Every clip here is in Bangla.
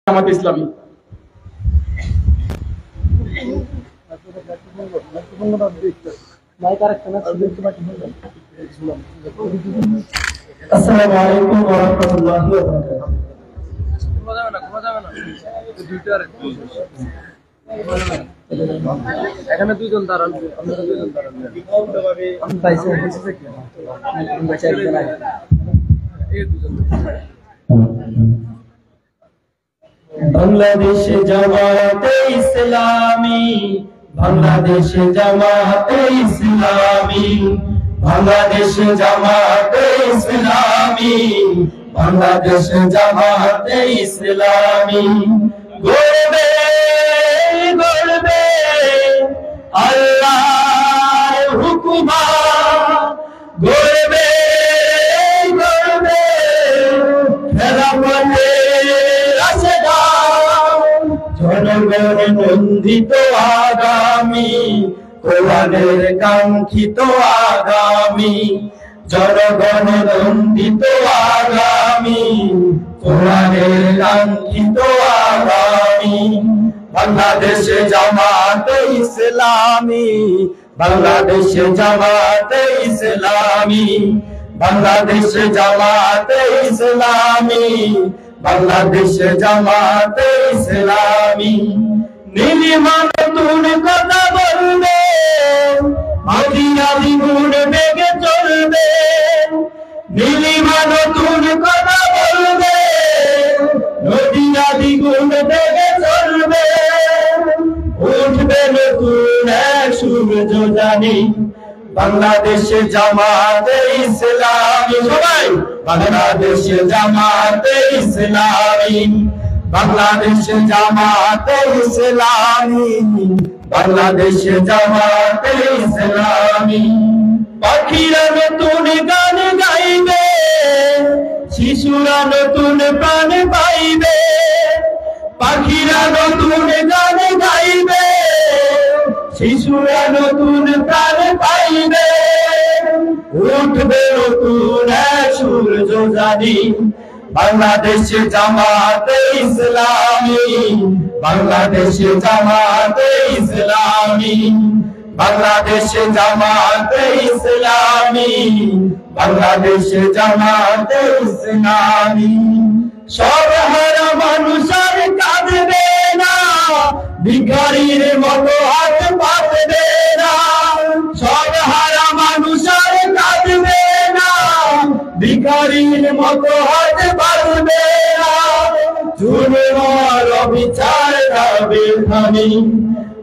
জামাত ইসলামী। আসসালামু আলাইকুম ওয়া রাহমাতুল্লাহি ওয়া বারাকাতুহু। এখানে দুইজন দাঁড়ান, আপনারা দুইজন দাঁড়ান। আমি পাইছি কি বাংলাদেশ জামাতে ইসলামী, বাংলাদেশ জামাতে ইসলামী, বাংলাদেশ জামাতে ইসলামী, বাংলাদেশ জামাতে ইসলামী। গর্বে গর্বে আল্লাহর হুকুমা, গর্বে গর্বে খেলাফতে জনগণ নন্দিত আগামী, কোরআনের কাঙ্ক্ষিত আগামী, জনগণ নন্দিত আগামী, কোরআনের কাঙ্ক্ষিত আগামী। বাংলাদেশ জামাতে ইসলামী, বাংলাদেশ জামাতে ইসলামী, বাংলাদেশ জামাতে ইসলামী, বাংলাদেশ জামাতে ইসলামী। নীলিমা নতুন কথা বলবে, মাদিনা দ্বিগুণ বেগে চলবে, নীলিমা নতুন কথা বলবে, নদীনা দ্বিগুণ বেগে চলবে। উঠবে নতুন এক সূর্য জানি, বাংলাদেশ জামাতে ইসলামী। সবাই বাংলাদেশ জামাতে ইসলামী, বাংলাদেশ জামাতে ইসলামী, বাংলাদেশ জামাতে ইসলামী। পাখিরা নতুন গান গাইবে, শিশুরা নতুন প্রাণ পাইবে, পাখিরা নতুন গান গাইবে, শিশুরা নতুন প্রাণ পাইবে। উঠবে নতুন এক সূর্য জানি, বাংলাদেশ জামাতে ইসলামী, বাংলাদেশ জামাতে ইসলামী, বাংলাদেশ জামাতে ইসলামী, বাংলাদেশ জামাতে ইসলামী। সব হারা মানুষ আর কাঁদবে না, ভিখারির মতো হাত পাতবে না। সব হারা মানুষ আর কাঁদবে না, ভিখারির মতো হাত পাতবে না। জুলুমের অবিচার হবে থামি,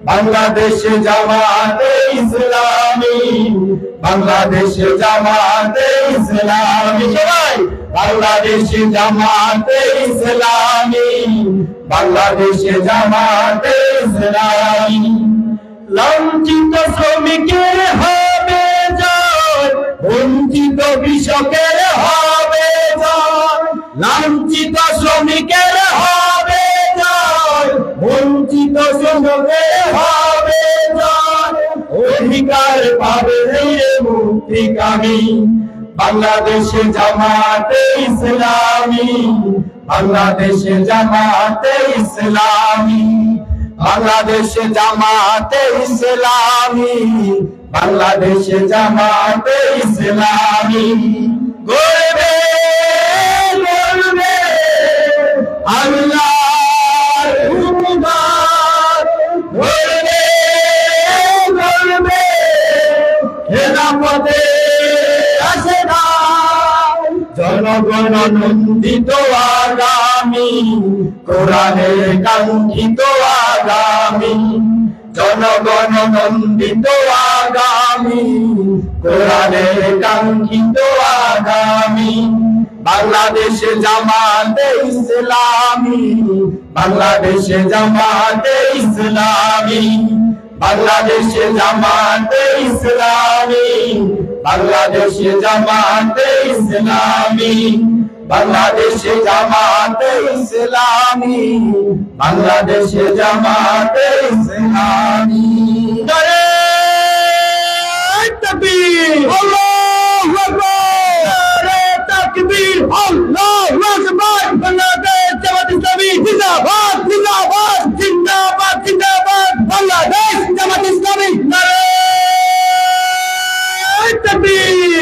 বাংলাদেশ জামাতে ইসলামী, বাংলাদেশ জামাতে ইসলামী। সবাই বাংলাদেশ জামাতে ইসলামী, বাংলাদেশ জামাতে ইসলামী। লাঞ্ছিত শ্রমিকের হবে জয়, বঞ্চিত কৃষকের হবে জয়, লাঞ্ছিত শ্রমিকের হবে জয়, বঞ্চিত শ্রমিকের হবে জয়। অধিকার পাবে মুক্তিকামী, বাংলাদেশ জামাতে ইসলামী, বাংলাদেশ জামাতে ইসলামী, বাংলাদেশ জামাতে ইসলামী, বাংলাদেশ জামাতে ইসলামী। গর্বে গর্বে আল্লাহর হুকুমা, গর্বে গর্বে খেলাফতে আসে না। জনগণ নন্দিত আগামী, কোরআনের কাঙ্ক্ষিত আগামী, জনগণ নন্দিত আগামী, কোরআনের কাঙ্ক্ষিত আগামী। বাংলাদেশ জামাতে ইসলামী, বাংলাদেশ জামাতে ইসলামী, বাংলাদেশ জামাতে ইসলামী, বাংলাদেশ জামাতে ইসলামী, বাংলাদেশ জামাতে ইসলামী, বাংলাদেশ জামাতে ইসলামী। নারে তাকবীর, আল্লাহু আকবার, নারে তাকবীর, আল্লাহু আকবার। বাংলাদেশ জামাত ইসলামী জিন্দাবাদ। তাকবীর